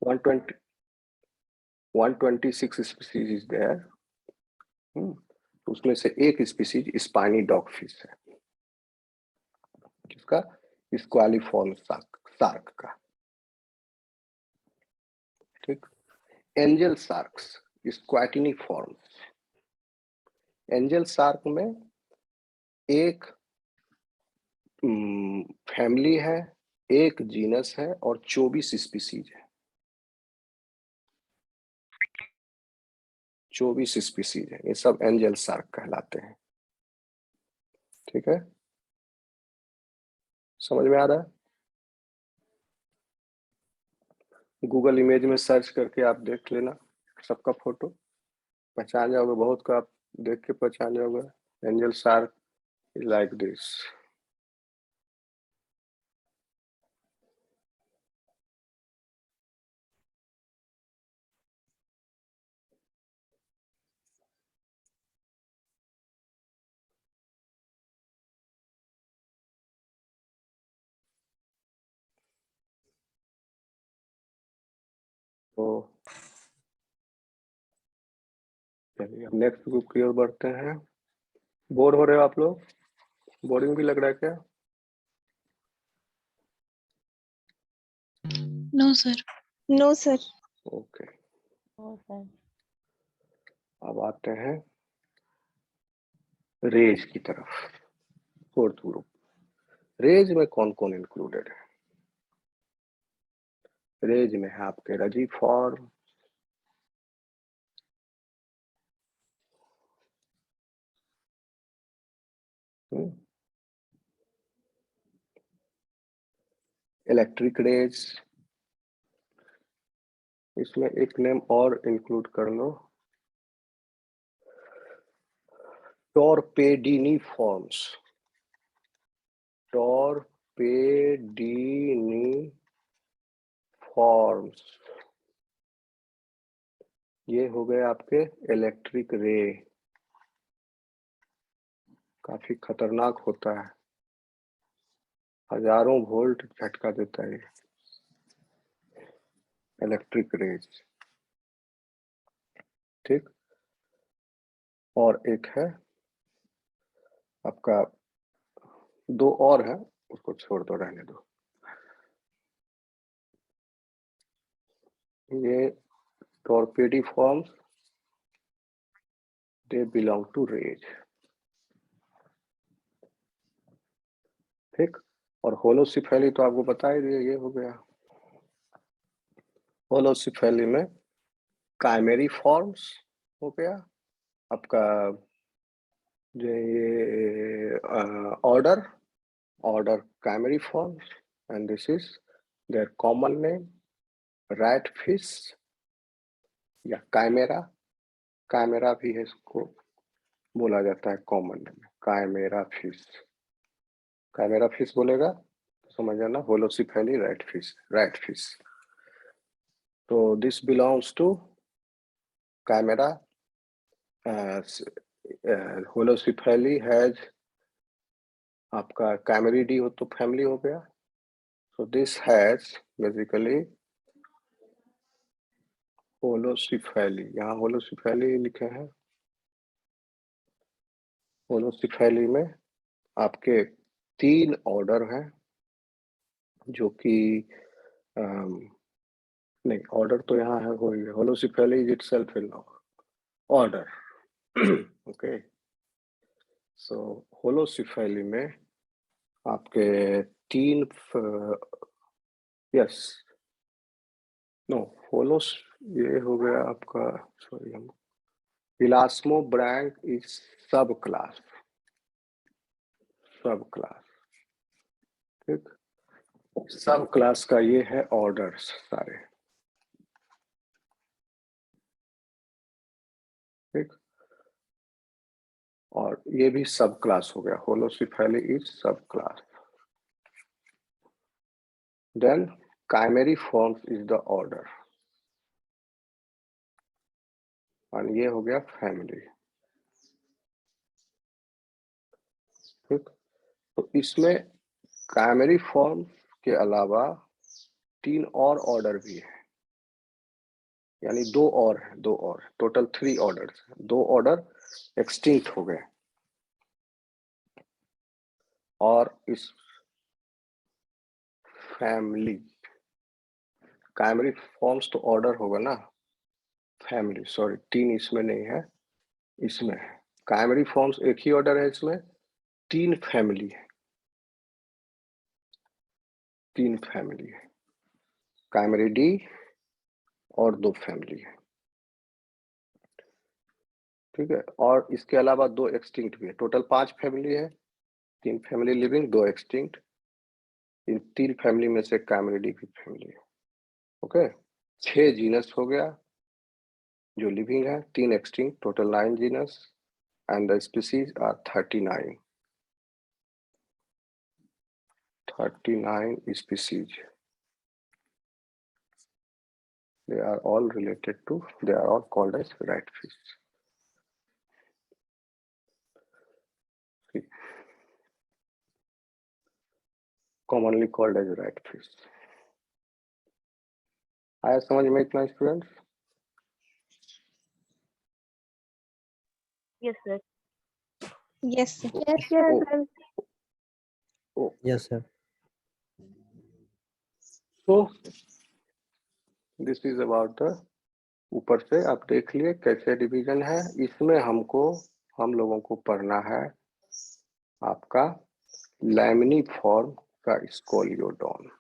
120 126 species is there. तो उसमें से एक स्पीसीज स्पाइनी डॉग फिश है, किसका? स्क्वालिफॉर्म शार्क का। ठीक। Angel sharks, squatiniforms. Angel shark में एक फैमिली है, एक जीनस है और 24 स्पीसीज है। 24 स्पीसीज है, ये सब एंजल शार्क कहलाते हैं। ठीक है, समझ में आ रहा है? गूगल इमेज में सर्च करके आप देख लेना, सबका फोटो पहचान जाओगे, बहुत का आप देख के पहचान जाओगे। Angel shark is like this. तो चलिए अब नेक्स्ट ग्रुप की ओर बढ़ते हैं। बोर हो रहे हो आप लोग? बोरिंग भी लग रहा है क्या? No sir. No sir. Okay, अब आते हैं रेज की तरफ। फोर्थ ग्रुप, रेज में कौन कौन इंक्लूडेड है? रेज में है आपके रजीफॉर्म, इलेक्ट्रिक रेज, इसमें एक नेम और इंक्लूड कर लो, टॉर्पेडिनिफॉर्म्स। टॉर्पेडिनिफॉर्म्स, ये हो गए आपके इलेक्ट्रिक रे। काफी खतरनाक होता है, हजारों वोल्ट झटका देता है इलेक्ट्रिक रेज। ठीक, और एक है आपका, दो और है, उसको छोड़ दो, रहने दो। ये टॉर्पेडिफॉर्म्स, दे बिलोंग टू रेज। ठीक, और होलोसिफेली तो आपको बता ही दिया, ये हो गया। होलोसिफेली में काइमेरी फॉर्म्स हो गया आपका, जो ये order chimaeriformes, and this is their common name, rat fish या काइमेरा। काइमेरा भी है, इसको बोला जाता है common name, chimaera fish. Chimaera fish बोलेगा तो समझ जाना होलोसिफेली रैट फिश। तो this belongs to chimaera. Holocephali has आपका कैमरिडी हो तो फैमिली हो गया। So this has basically holocephali, यहाँ होलोसिफेली लिखे हैं। होलोसिफेली में आपके 3 ऑर्डर हैं, जो कि नहीं, ऑर्डर तो यहाँ है, holocephali is itself in order. Okay, so holocephali में आपके 3, यस, नो, होलोस, ये हो गया आपका, सॉरी, हम इलास्मोब्रैंक इज सब क्लास। ठीक, सब क्लास का ये है ऑर्डर्स सारे। ठीक, और ये भी सब क्लास हो गया, holocephali is sub class. Then chimaeriformes is the order, और ये हो गया फैमिली। ठीक, तो इसमें काइमेरी फॉर्म के अलावा 3 और ऑर्डर भी है, यानी दो और टोटल 3 ऑर्डर्स, 2 ऑर्डर एक्सटिंक्ट हो गए। और इस फैमिली काइमरी फॉर्म्स तो ऑर्डर होगा ना, फैमिली सॉरी 3 इसमें नहीं है, इसमें है। काइमरी फॉर्म्स एक ही ऑर्डर है, इसमें 3 फैमिली है, 3 फैमिली है, काइमरी डी और 2 फैमिली है, ठीक है। और इसके अलावा 2 एक्सटिंक्ट भी है, टोटल 5 फैमिली है, 3 फैमिली लिविंग, 2 एक्सटिंक्ट। इन 3 फैमिली में से काइमरी डी की फैमिली है, ओके। 6 जीनस हो गया जो लिविंग है, 3 extinct, total 9 genus and the species are 39 species. They are all related to, they are all called as rat fish. Commonly called as rat fish. आया समझ में इतना students? Yes, sir. Yes, sir. Yes, sir. Yes, sir. So this is about the, ऊपर से आप देख लिए कैसे डिवीजन है। इसमें हम लोगों को पढ़ना है आपका लैमिनिफॉर्म का स्कोलियोडोन,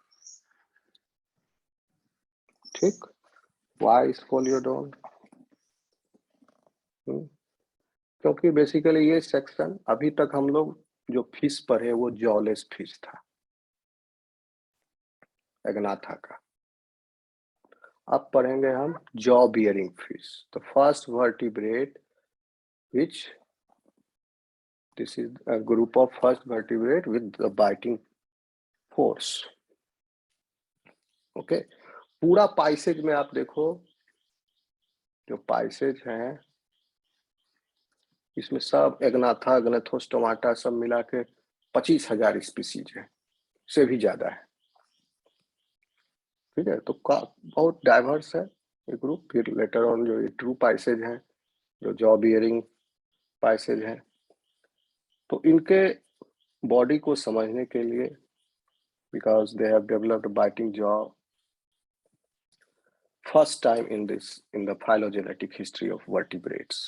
ठीक। वाई स्कोलियोडोन? क्योंकि बेसिकली ये सेक्शन अभी तक हम लोग जो फिश पढ़े वो जॉलेस फिश था, एग्नाथा का। अब पढ़ेंगे हम jaw bearing fish, the first vertebrate which this is a group of first vertebrate with the biting force, okay. पूरा पाइसेज में आप देखो, जो पाइसेज हैं इसमें सब एग्नाथा, ग्नेथोस्टोमाटा सब मिला के 25,000 स्पीसीज है, से भी ज्यादा है, ठीक है। तो बहुत डाइवर्स है ये ग्रुप। फिर लेटर ऑन जो ये ट्रू पाइसेज हैं, जो जॉ बियरिंग पाइसेज हैं, तो इनके बॉडी को समझने के लिए, because they have developed biting jaw first time in the phylogenetic history of vertebrates,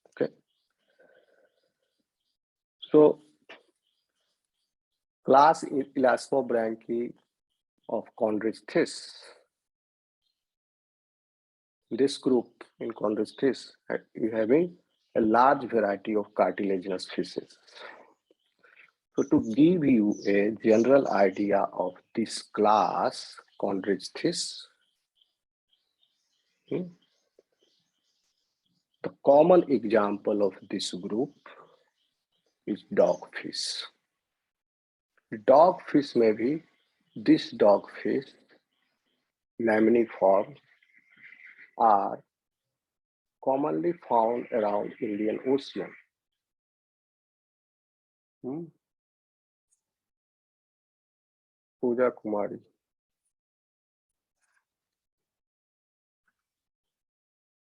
okay. So class Elasmobranchi of Chondrichthyes, this group in Chondrichthyes is having a large variety of cartilaginous fishes. So to give you a general idea of this class Chondrichthyes, the common example of this group is dogfish. Dogfish में भी this dogfish laminiform are commonly found around Indian Ocean. Puja Kumari,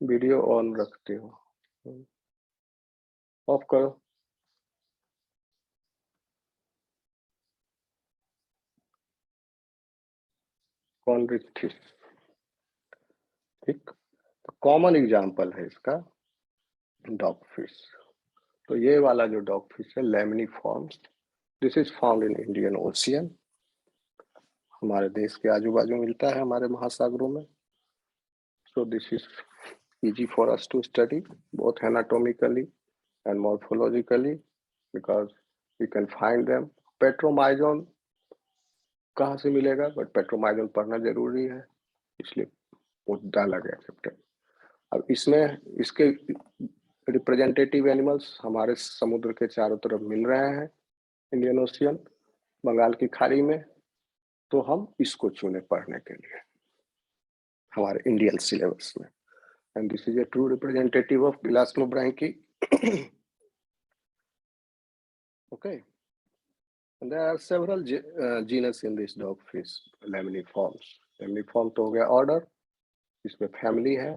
video on रखते हो, of करो। Chondrichthyes, ठीक। तो common example है इसका dogfish. तो ये वाला जो डॉगफिश है lamniform, this is found in Indian ocean, हमारे देश के आजू बाजू मिलता है, हमारे महासागरों में। So this is easy for us to study both anatomically and morphologically because we can find them. Petromyzon कहाँ से मिलेगा, बट पेट्रोमाइजोन पढ़ना जरूरी है, इसलिए वो डाला गया चैप्टर। अब इसमें इसके रिप्रेजेंटेटिव एनिमल्स हमारे समुद्र के चारों तरफ मिल रहे हैं, इंडियन ओशियन, बंगाल की खाड़ी में। तो हम इसको चुने पढ़ने के लिए हमारे इंडियन सिलेबस में। And this is a true representative of Elasmobranchi. Okay. And there are several genus in this dogfish laminiforms. Laminiform तो हो गया order, इसमें फैमिली है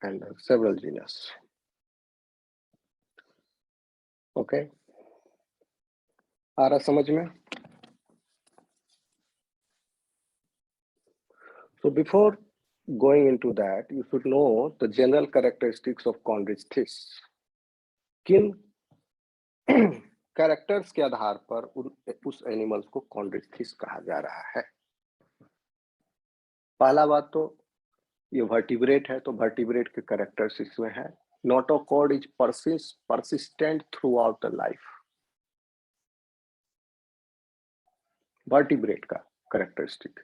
एंड सेवरल जीनस. ओके, आ रहा समझ में? So before going into that, you should know the general characteristics of chondrichthyes. किन characters के आधार पर उस एनिमल्स को कॉन्ड्रिस्थीस कहा जा रहा है? पहला बात तो ये वर्टिब्रेट है, तो वर्टिब्रेट के कैरेक्टर्स इसमें है. Notochord is persistent throughout the life. Vertebrate का कैरेक्टरिस्टिक.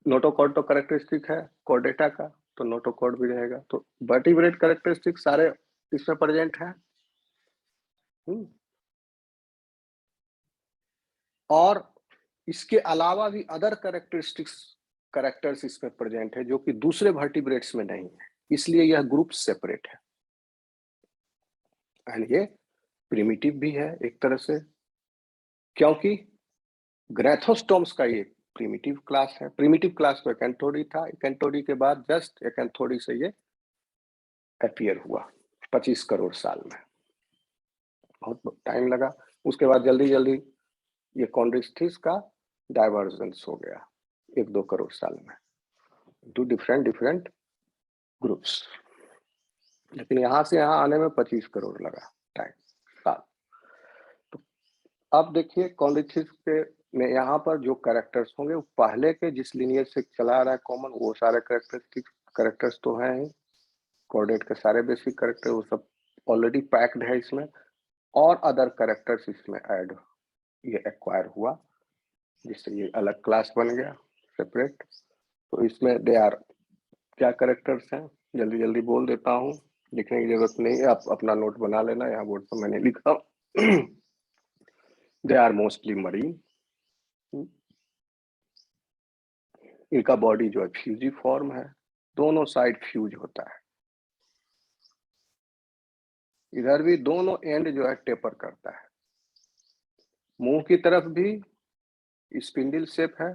नोटोकॉर्ड तो कैरेक्टरिस्टिक है कॉर्डेटा का, तो नोटोकॉर्ड भी रहेगा. तो वर्टिब्रेट कैरेक्टरिस्टिक सारे इसमें प्रेजेंट है. और इसके अलावा भी अदर कैरेक्टर्स इसमें प्रेजेंट है जो कि दूसरे वर्टिब्रेट्स में नहीं है, इसलिए यह ग्रुप सेपरेट है. एंड ये प्रिमिटिव भी है एक तरह से, क्योंकि ग्रैथोस्टोम्स का ये प्रिमिटिव क्लास है. प्रिमिटिव क्लास तो एकेंथोडी था, एकेंथोडी के बाद जस्ट एकेंथोडी से ये अपीयर हुआ 25 करोड़ साल में. बहुत टाइम लगा. उसके बाद जल्दी जल्दी ये कॉन्ड्रिस्थीस का डाइवर्जेंस हो गया 1-2 करोड़ साल में टू डिफरेंट ग्रुप्स. लेकिन यहां से यहां आने में 25 करोड़ लगा टाइम साल. तो अब देखिए कॉन्ड्रिस्थीस के में यहाँ पर जो कैरेक्टर्स होंगे वो पहले के जिस लिनियज से चला आ रहा है कॉमन, वो सारे कैरेक्टर्स तो हैं ही. कॉर्डेट के सारे बेसिक कैरेक्टर वो सब ऑलरेडी पैक्ड है इसमें, और अदर कैरेक्टर्स इसमें ऐड ये एक्वायर हुआ, जिससे ये अलग क्लास बन गया सेपरेट. तो इसमें दे आर क्या कैरेक्टर्स हैं, जल्दी जल्दी बोल देता हूँ, लिखने की जरूरत नहीं है, आप अपना नोट बना लेना, यहाँ बोर्ड पर मैंने लिखा. They are mostly marine. इनका बॉडी जो है फ्यूजी फॉर्म है, दोनों साइड फ्यूज होता है. इधर भी दोनों एंड जो है टेपर करता है. मुंह की तरफ भी स्पिंडल शेप है,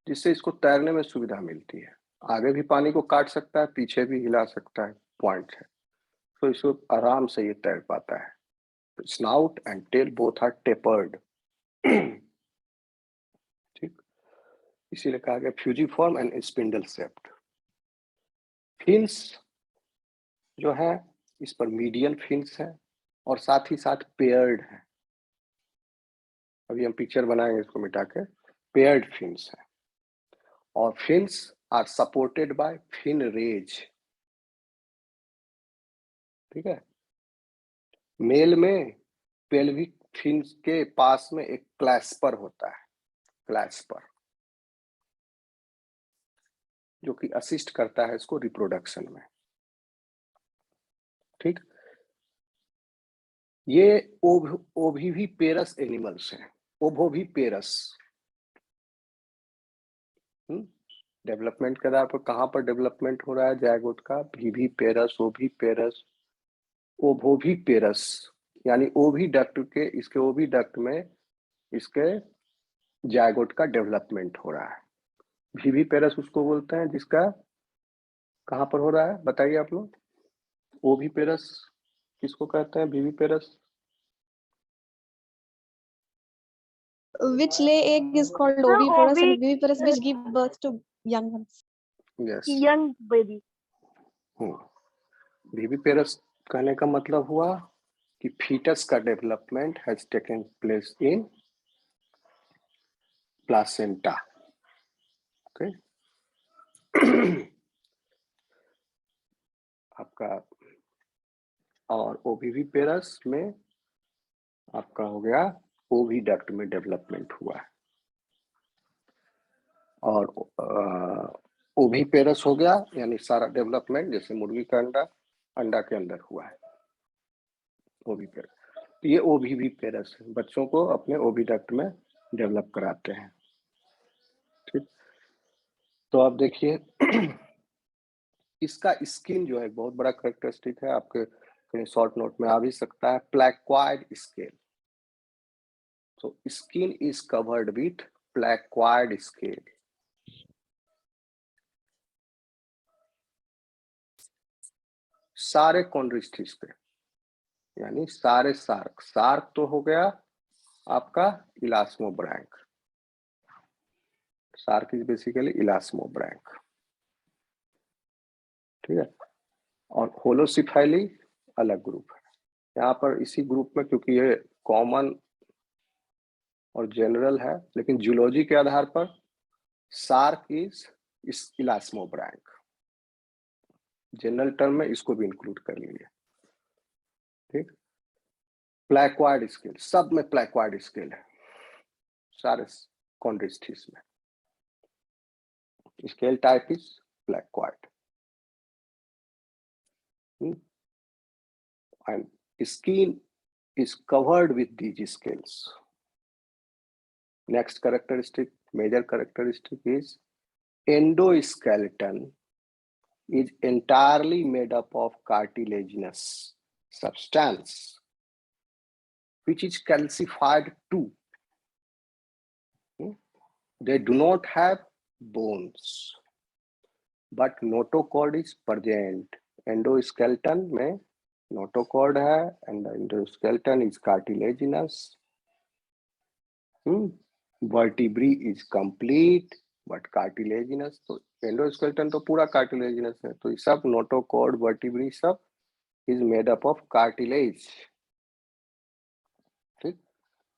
जिससे इसको तैरने में सुविधा मिलती है. आगे भी पानी को काट सकता है, पीछे भी हिला सकता है, पॉइंट है, तो इसको आराम से ये तैर पाता है. Snout and tail both are tapered. ठीक, इसीलिए कहा गया fusiform and spindle shaped. Fins जो है इस पर मीडियन फिन्स है और साथ ही साथ पेयर्ड है. अभी हम पिक्चर बनाएंगे इसको मिटा के. पेयर्ड फिन्स है और fins are supported by fin rays. ठीक है, मेल में पेल्विक फिन्स के पास में एक क्लैस्पर होता है, क्लैस्पर, जो कि असिस्ट करता है इसको रिप्रोडक्शन में. ठीक, ये ओविविपेरस एनिमल्स हैं. ओविविपेरस डेवलपमेंट के आधार पर कहां पर डेवलपमेंट हो रहा है जायगोट का? विविपेरस, ओविपेरस, ओवोविपेरस, यानी ओविडक्ट के, इसके ओविडक्ट में इसके जायगोट का डेवलपमेंट हो रहा है. विविपेरस उसको बोलते हैं जिसका कहां पर हो रहा है, बताइए आप लोग. ओविपेरस किसको कहते हैं? Viviparous Which lay egg is called oviparous, and viviparous which give birth to young ones. Yes, young baby. Viviparous कहने का मतलब हुआ कि फीटस का development has taken place in placenta. Okay, आपका और ओविविपेरस में आपका हो गया ओविडक्ट में डेवलपमेंट हुआ है, और ओविपेरस हो गया यानी सारा डेवलपमेंट जैसे मुर्गी का अंडा के अंदर हुआ है ओविपेरस. तो ये ओविविपेरस बच्चों को अपने ओविडक्ट में डेवलप कराते हैं. ठीक, तो आप देखिए इसका स्किन जो है बहुत बड़ा कैरेक्टरिस्टिक है, आपके कहीं शॉर्ट नोट में आ भी सकता है. प्लैक्वाइड scale. So skin is covered with placoid scale. सारे कॉन्ड्रिस्थिस पे, यानी सारे सार्क। सार्क तो हो गया आपका इलास्मोब्रैंक, सार्क इज बेसिकली इलास्मोब्रैंक, ठीक है। और होलोसिफेली अलग ग्रुप है। यहाँ पर इसी ग्रुप में, क्योंकि ये कॉमन और जनरल है, लेकिन जूलॉजी के आधार पर सार्क इज इलास्मोब्रैंक, जनरल टर्म में इसको भी इंक्लूड कर लीजिए, ठीक। प्लैक्वाइड स्केल, सब में प्लैक्वाइड स्केल है सारे कॉन्ड्रिस्थिस में। Scale type is placoid and skin is covered with these scales. Next characteristic, major characteristic is endoskeleton is entirely made up of cartilaginous substance which is calcified too. They do not have bones, but notochord is present. Endoskeleton में notochord है, and the endoskeleton is cartilaginous. Vertebrae is complete but cartilaginous. तो endoskeleton तो पूरा cartilaginous है, तो ये सब notochord vertebrae सब is made up of cartilage, ठीक।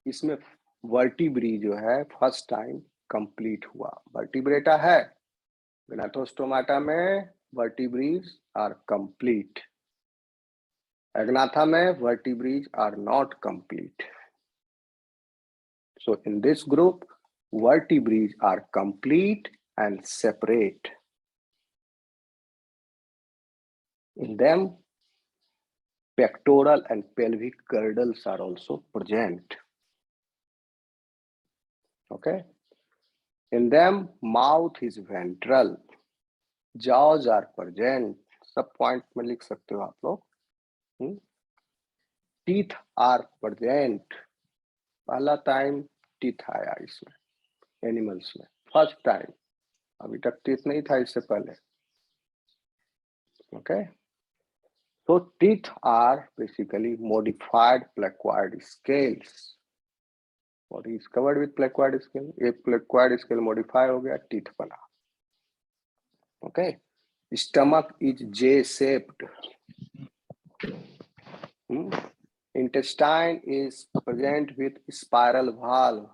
इसमें वर्टिब्री जो है फर्स्ट टाइम कंप्लीट हुआ। वर्टिब्रेटा है, ग्नाथोस्टोमाटा में वर्टिब्रीज आर कंप्लीट, एग्नाथा में vertebrae are not complete. So in this group, vertebrae are complete and separate. In them, pectoral and pelvic girdles are also present. Okay. In them, mouth is ventral, jaws are present. सब point में लिख सकते हो आप लोग। Teeth are present. पहला time teeth आया इसमें, एनिमल्स में फर्स्ट टाइम, अभी तक टीथ नहीं था इससे पहले। Okay, so teeth are basically modified placoid scales. Body is covered with placoid scale, एक placoid scale modify हो गया, teeth बना। Okay, stomach is J-shaped. Intestine is present with spiral valve.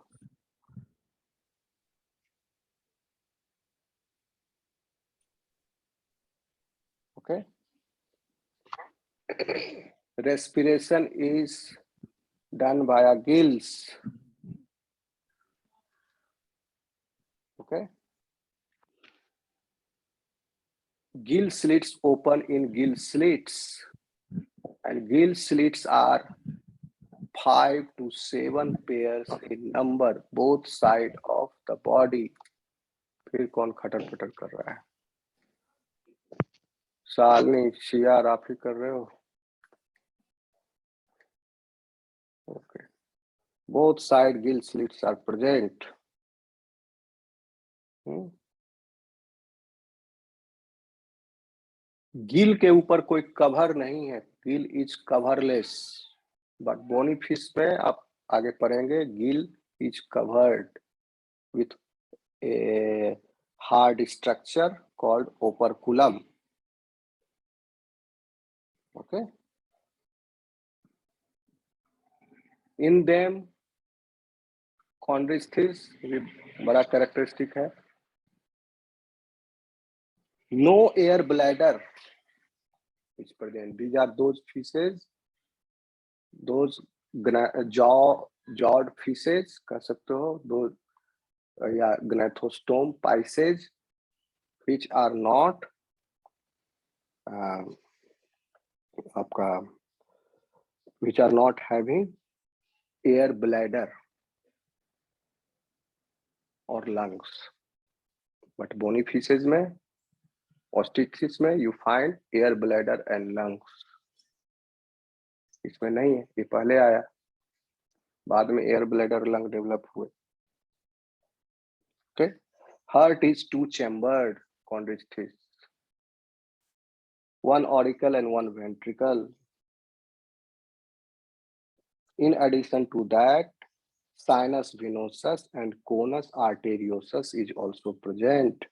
Okay. Respiration is done via gills. Okay. Gill slits open in gill slits, and gill slits are 5 to 7 pairs in number, both side of the body. फिर कौन खटर पटर कर रहा है? शालिनी, शियार, आप ही कर रहे हो? Okay. Both side gill slits are present. Gill के ऊपर कोई कवर नहीं है, gill is coverless, but bony fish में आप आगे पढ़ेंगे gill is covered with a hard structure called operculum. Okay, in them chondrichthyes बड़ा कैरेक्टरिस्टिक है, no air bladder is present. These are those fishes, those jawed fishes कह सकते हो, those या gnathostome pisces which are not आपका which are not having air bladder or lungs, but bony fishes में, ostriches में you find air bladder and lungs. इसमें नहीं है, ये पहले आया, बाद में एयर ब्लैडर लंग डेवलप हुए। Okay, heart is 2 chambered chondrichthyes, one auricle and one ventricle. In addition to that, sinus venosus and conus arteriosus is also present.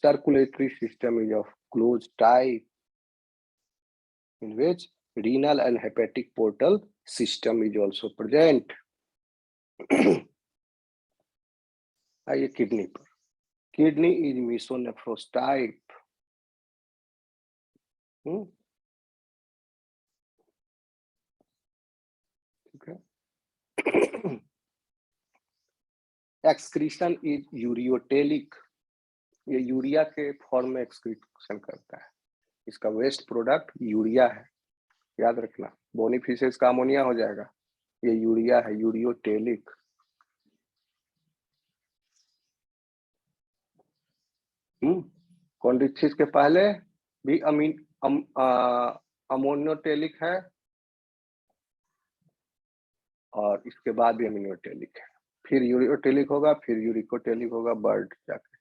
Circulatory system is of closed type, in which renal and hepatic portal system is also present. आइए kidney पर. Kidney is mesonephros type. Okay. Excretion is ureotelic. ये urea के form में excretion करता है. इसका waste product urea है, याद रखना. बोनी फिशेस का अमोनिया हो जाएगा, ये यूरिया है, यूरियोटेलिक. कॉन्ड्रिक्सिस के पहले भी अमोनियोटेलिक है और इसके बाद भी अमीनोटेलिक है. फिर यूरियोटेलिक होगा, फिर यूरिकोटेलिक होगा, बर्ड जाके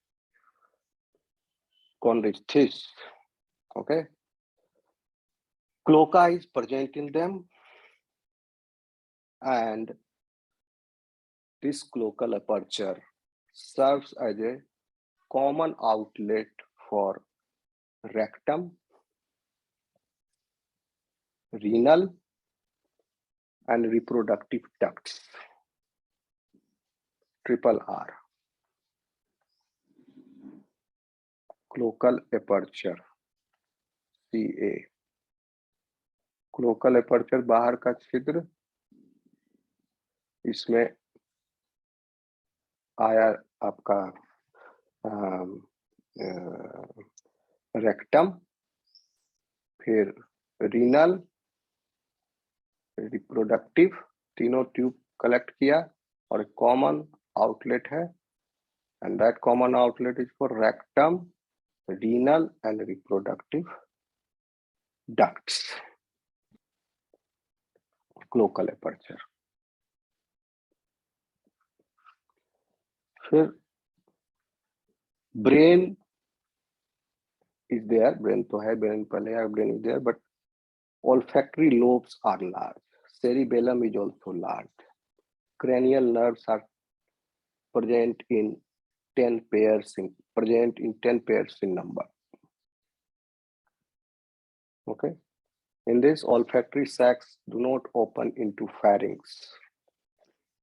कॉन्ड्रिक्सिस. Okay. Cloaca is present in them, and this cloacal aperture serves as a common outlet for rectum, renal, and reproductive ducts. Triple R. Cloacal aperture. CA. Cloacal aperture बाहर का छिद्र, इसमें आया आपका रेक्टम, फिर renal, reproductive, तीनों tube collect किया और एक कॉमन आउटलेट है, and that common outlet is for rectum, renal and reproductive ducts. Cloacal aperture. फिर brain is there, brain तो है, brain पहले है, brain is there, but olfactory lobes are large. Cerebellum is also large. Cranial nerves are present in 10 pairs in number. Okay. In this, olfactory sacs do not open into pharynx.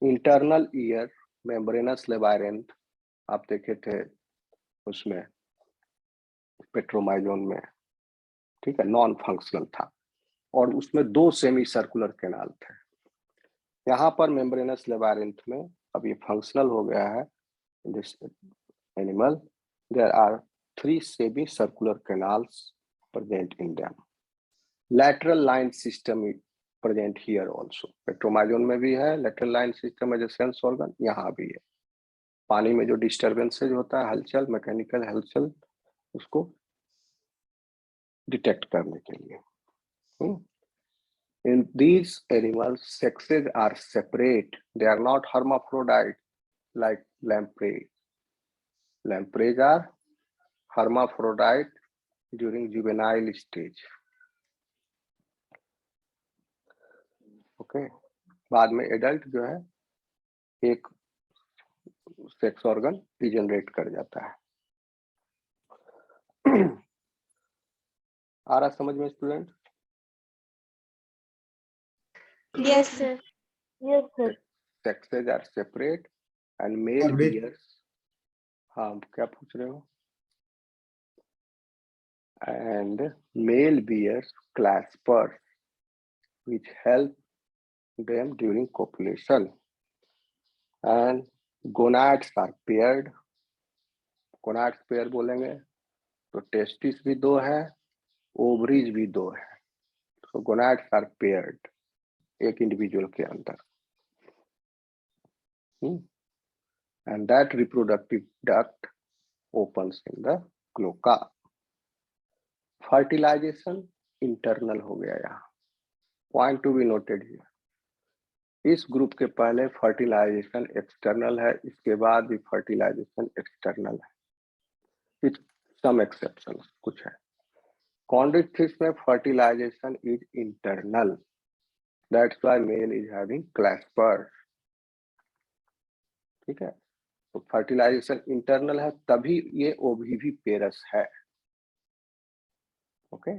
Internal ear, membranous labyrinth, आप देखे थे उसमें Petromyzon में, ठीक है, non functional था और उसमें 2 सेमी सर्कुलर कैनाल थे. यहाँ पर मेम्ब्रेनस लेबारिंथ में अब ये फंक्शनल हो गया है. This animal, there are 3 semi circular canals present in them. Lateral line system is present here also. Petromyzon में भी है lateral line system as a sense organ, यहाँ भी है. पानी में जो डिस्टर्बेंसेज होता है, हलचल, मैकेनिकल हलचल, उसको डिटेक्ट करने के लिए. In these animals, sexes are separate. They are not hermaphrodite like lamprey. Lampreys are hermaphrodite during juvenile stage. Okay. बाद में एडल्ट जो है एक सेक्स ऑर्गन डिजेनरेट कर जाता है. आ रहा समझ में student? Yes, sir. Yes, sir. Sexes are separate and male bears. हाँ, क्या पूछ रहे हो? And male bears claspers which help them during copulation. And gonads are paired. Gonads pair बोलेंगे तो टेस्टिस भी 2 है, ओवरीज भी 2 है. So gonads are paired एक इंडिविजुअल के अंदर. And that reproductive duct opens in the cloaca. Fertilization internal हो गया यहाँ. Point to be noted here. इस ग्रुप के पहले फर्टिलाइजेशन एक्सटर्नल है, इसके बाद भी फर्टिलाइजेशन एक्सटर्नल है. विथ सम एक्सेप्शन, कुछ है। कॉन्ड्रिक्थिस में fertilization is internal, that's why male is having clasper. ठीक है, तो फर्टिलाइजेशन इंटरनल है तभी ये ओवीवी पेरस है। ओके,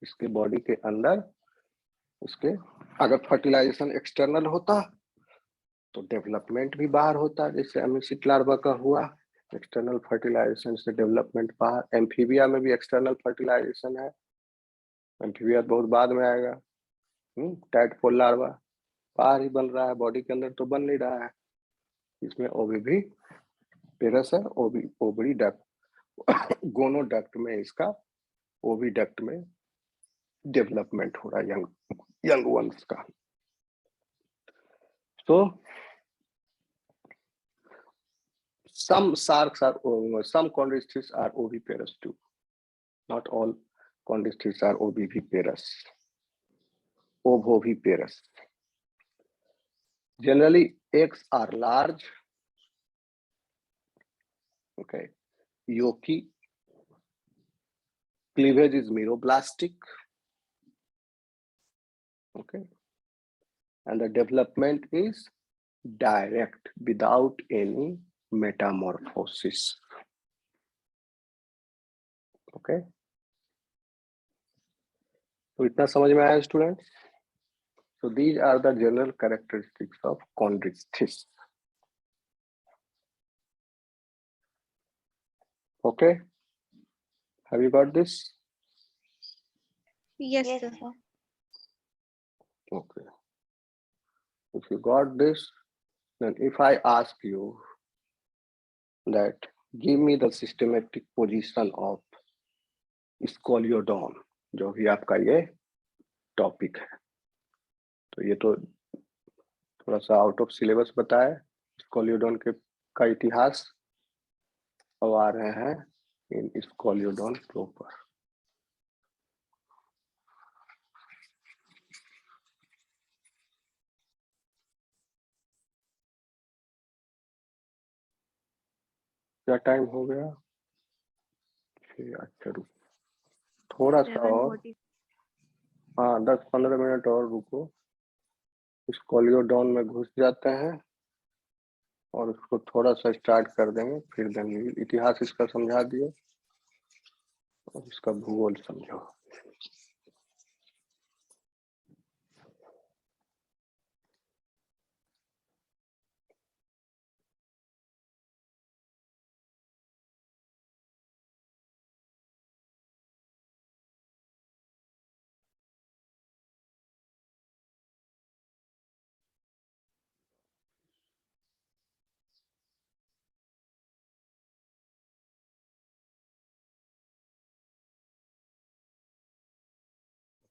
इसके बॉडी के अंदर उसके, अगर फर्टिलाइजेशन एक्सटर्नल होता तो डेवलपमेंट भी बाहर होता, जैसे अमीसिट लार्वा का हुआ, एक्सटर्नल फर्टिलाइजेशन से डेवलपमेंट बाहर। एम्फीबिया में भी एक्सटर्नल फर्टिलाइजेशन है, एम्फीबिया बहुत बाद में आएगा। टैडपोल लार्वा बाहर ही बन रहा है, बॉडी के अंदर तो बन नहीं रहा है। इसमें ओवीवी पेरस है, ओवरी डक्ट गोनोडक्ट में इसका ओविडक्ट में डेवलपमेंट हो रहा है यंग वंस का। So some sharks are, some chondrichthyes are oviparous too. Not all chondrichthyes are oviparous. Ovoviparous. Generally, eggs are large. Okay, yolky. Cleavage is meroblastic. Okay, and the development is direct without any metamorphosis. Okay, तो इतना समझ में आया students? So these are the general characteristics of chondrichthyes. Okay, have you got this? Yes, Yes, sir. sir. Okay, if you got this, then if I ask you that give me the systematic position of Scoliodon, जो भी आपका ये topic है, तो ये तो थोड़ा सा आउट ऑफ सिलेबस बताया स्कोलियोडॉन के का इतिहास। अब आ रहे हैं इन स्कोलियोडॉन प्रॉपर। क्या टाइम हो गया? अच्छा रुको थोड़ा सा और, हाँ 10-15 मिनट और रुको। स्कोलियोडॉन में घुस जाते हैं और उसको थोड़ा सा स्टार्ट कर देंगे, फिर देंगे इतिहास इसका समझा दिए और इसका भूगोल समझो।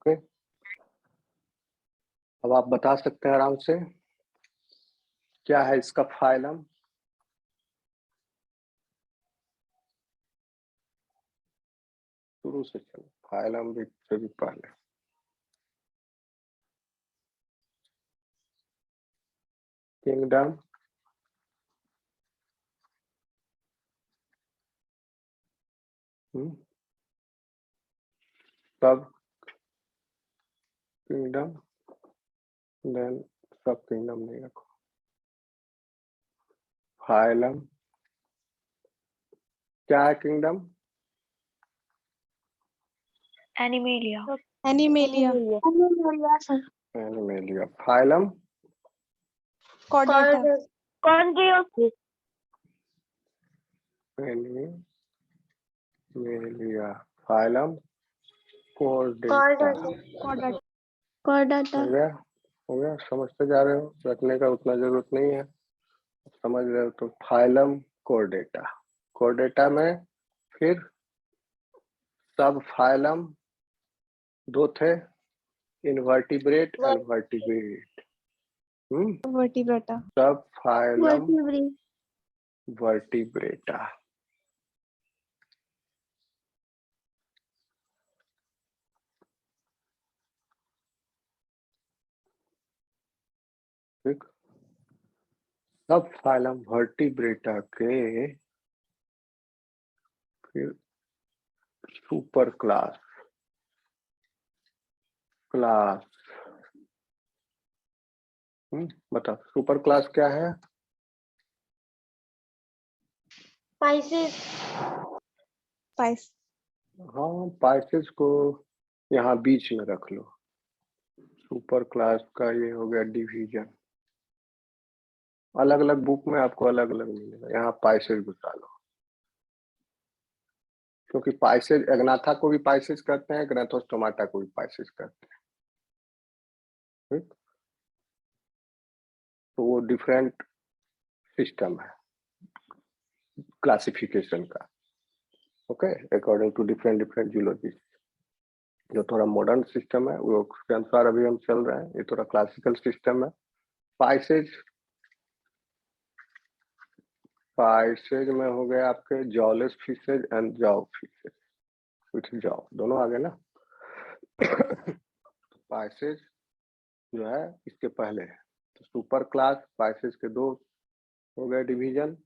ओके, अब आप बता सकते हैं आराम से क्या है इसका फाइलम? शुरू से चलो, फाइलम भी से भी पहले। किंगडम, सब किंगडम, देन सब किंगडम नहीं रखो। फाइलम क्या है? Kingdom Animalia. Animalia. Animalia. Phylum Chordata. Chondrichthyes. Animalia. Phylum Chordata. Chordata. हो गया? हो गया? समझते जा रहे हो, रखने का उतना जरूरत नहीं है, समझ रहे हो तो। फाइलम कोर्डेटा, कोर्डेटा में फिर सब फाइलम दो थे, इनवर्टिब्रेट एंड वर्टिब्रेट। Vertebrata. सब फाइलम वर्टिब्रेटा। ठीक, सब फाइलम वर्टिब्रेटा के फिर सुपर क्लास, क्लास। बताओ सुपर क्लास क्या है? Spices. Spice. हाँ, पाइसेस को यहाँ बीच में रख लो। सुपर क्लास का ये हो गया डिवीजन। अलग अलग बुक में आपको अलग अलग मिलेगा, यहाँ पाइसेस घुसा लो, क्योंकि पाइसेस एग्नाथा को भी पाइसेस करते हैं, ग्रैथोस्टोमाटा को भी पाइसेस करते हैं। ठीक? तो वो डिफरेंट सिस्टम है क्लासिफिकेशन का। Okay, according to different zoology. जो थोड़ा मॉडर्न सिस्टम है वो उसके अनुसार अभी हम चल रहे हैं, ये थोड़ा क्लासिकल सिस्टम है। पाइसेज, पाइसेज में हो गए आपके जॉलेस फिशेज एंड जाव फिशेज, विथ जाव दोनों आ गए ना। पाइसेज जो है इसके पहले है, तो सुपर क्लास पाइसेज के दो हो गए division.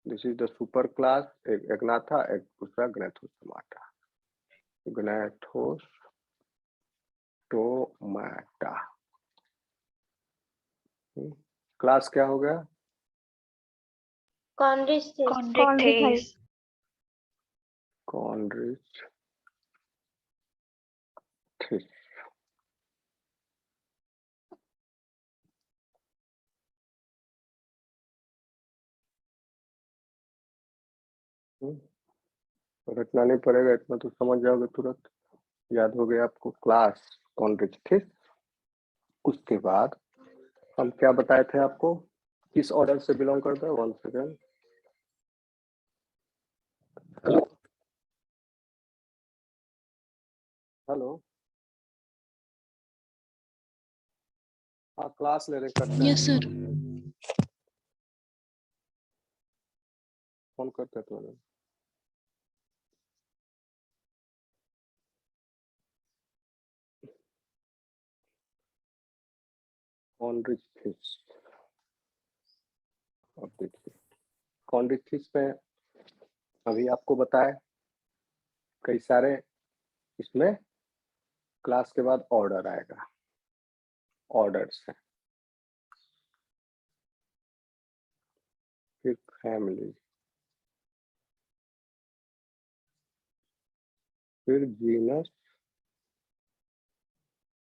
This is the super class, एक एग्नाथा, एक दूसरा ग्रैथोस्टोमाटा। ग्रैथोस्टोमाटा क्लास क्या हो गया? Chondrichthyes. Chondrichthyes. कॉन्ड्रिच। रटना नहीं पड़ेगा, इतना तो समझ जाओगे तुरंत, याद हो गया आपको। क्लास कॉन्ड्रिच। उसके बाद हम क्या बताए थे आपको, किस ऑर्डर से बिलोंग करता है? 1 सेकेंड। हेलो हेलो, हाँ क्लास ले रहे करते हैं। Yes sir. फोन करते हैं तुम्हें। कॉन्ड्रिच, अब देखिए कॉन्ड्रिच में अभी आपको बताए कई सारे, इसमें क्लास के बाद ऑर्डर आएगा, ऑर्डर से फिर फैमिली, फिर जीनस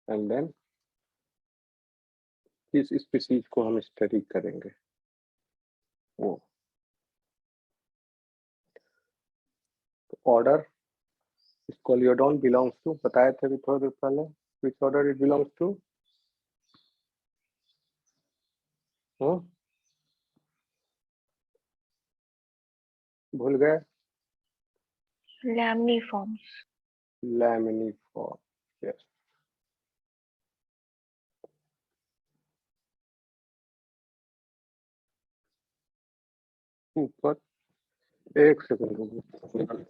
एंड देन किस स्पीसीज को हम स्टडी करेंगे वो। ऑर्डर स्कोलियोडोन बिलोंग्स टू, बताए थे अभी थोड़ी देर पहले, which order it belongs to? भूल गए? Lamniforms. Lamniform, yes. ऊपर एक सेकंड,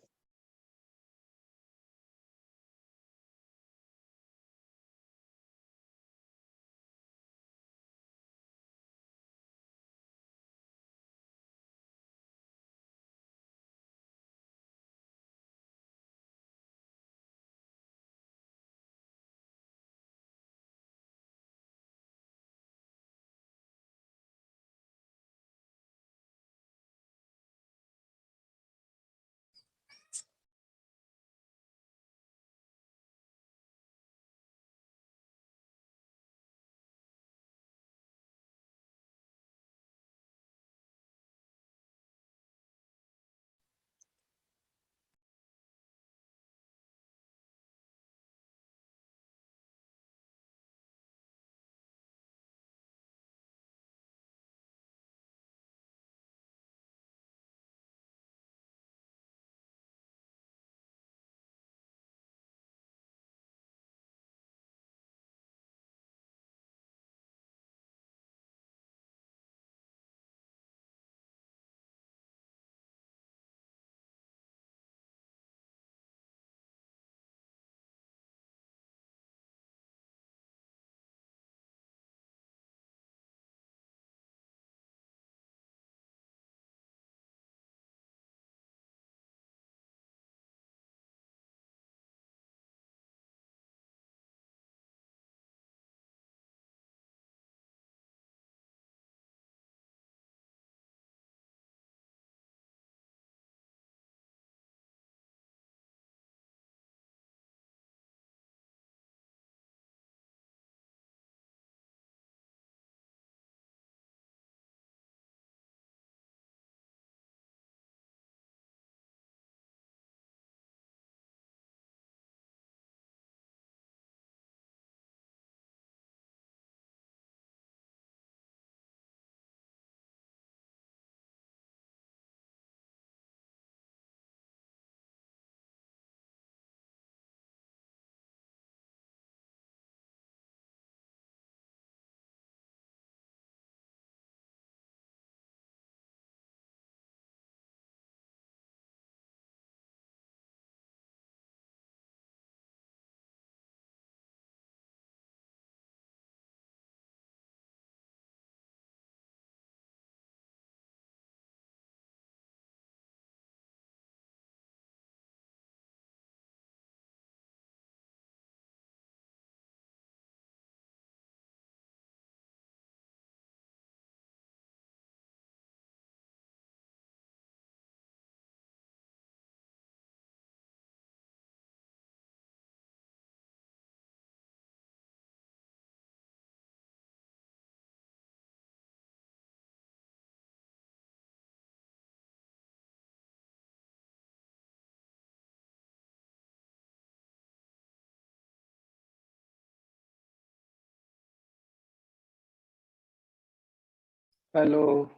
हेलो,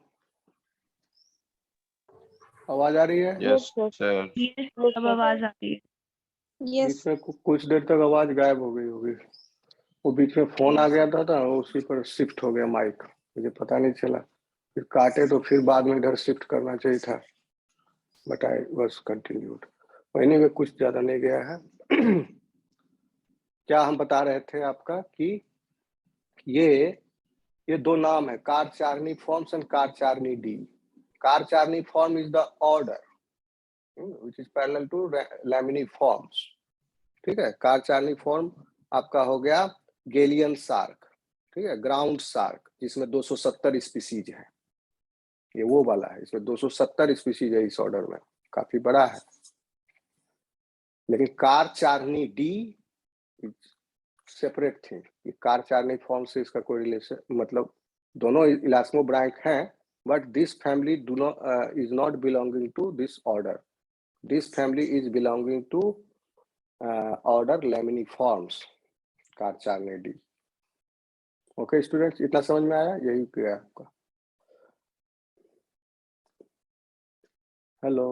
आवाज आ रही है? Yes sir. अब आवाज आती है। Yes. बीच में कुछ देर तक आवाज गायब हो गई होगी। वो बीच में फोन आ गया था उसी पर शिफ्ट हो गया माइक, मुझे पता नहीं चला, फिर काटे तो फिर बाद में इधर शिफ्ट करना चाहिए था, बट आई वाज कंटिन्यूड। महीने में कुछ ज्यादा नहीं गया है। क्या हम बता रहे थे आपका कि ये दो नाम है, carcharhiniformes and carcharhinidae. Carcharhiniform is the order which is parallel to laminiforms, ठीक है। कारचारनी फॉर्म आपका हो गया गेलियन शार्क, ठीक है, ग्राउंड शार्क, जिसमें 270 स्पीसीज है, ये वो वाला है, इसमें 270 स्पीसीज है इस ऑर्डर में, काफी बड़ा है। लेकिन कारचारनी डी सेपरेट थिंग, ये कारचारनी फॉर्म से इसका कोई रिलेशन, मतलब दोनों इलास्मोब्रांक हैं, but this family do not is not belonging to this order. This family is belonging to order Laminiforms, Carcharnidae. Okay, students, इतना समझ में आया? यही किया आपका। Hello,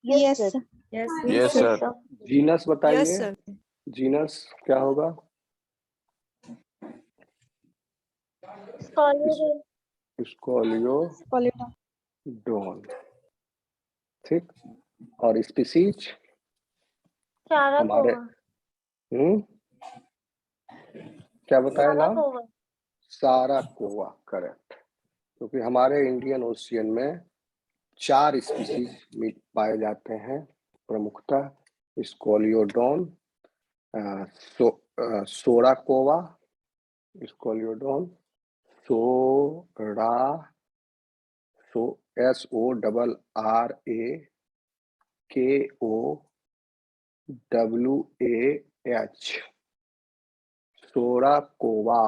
Yes. sir. Yes sir. Genus बताइए। Yes, sir. जीनस क्या होगा? Scolio. स्कोलियोडोन, ठीक। और स्पीसीज हमारे क्या बताया नाम? साराकोवा, करेक्ट। क्योंकि हमारे इंडियन ओशियन में 4 स्पीसीज पाए जाते हैं प्रमुखतः, स्कोलियोडोन, सोराकोवा, स्कोलियोडोन, SORRAKOWAH, सोराकोवा,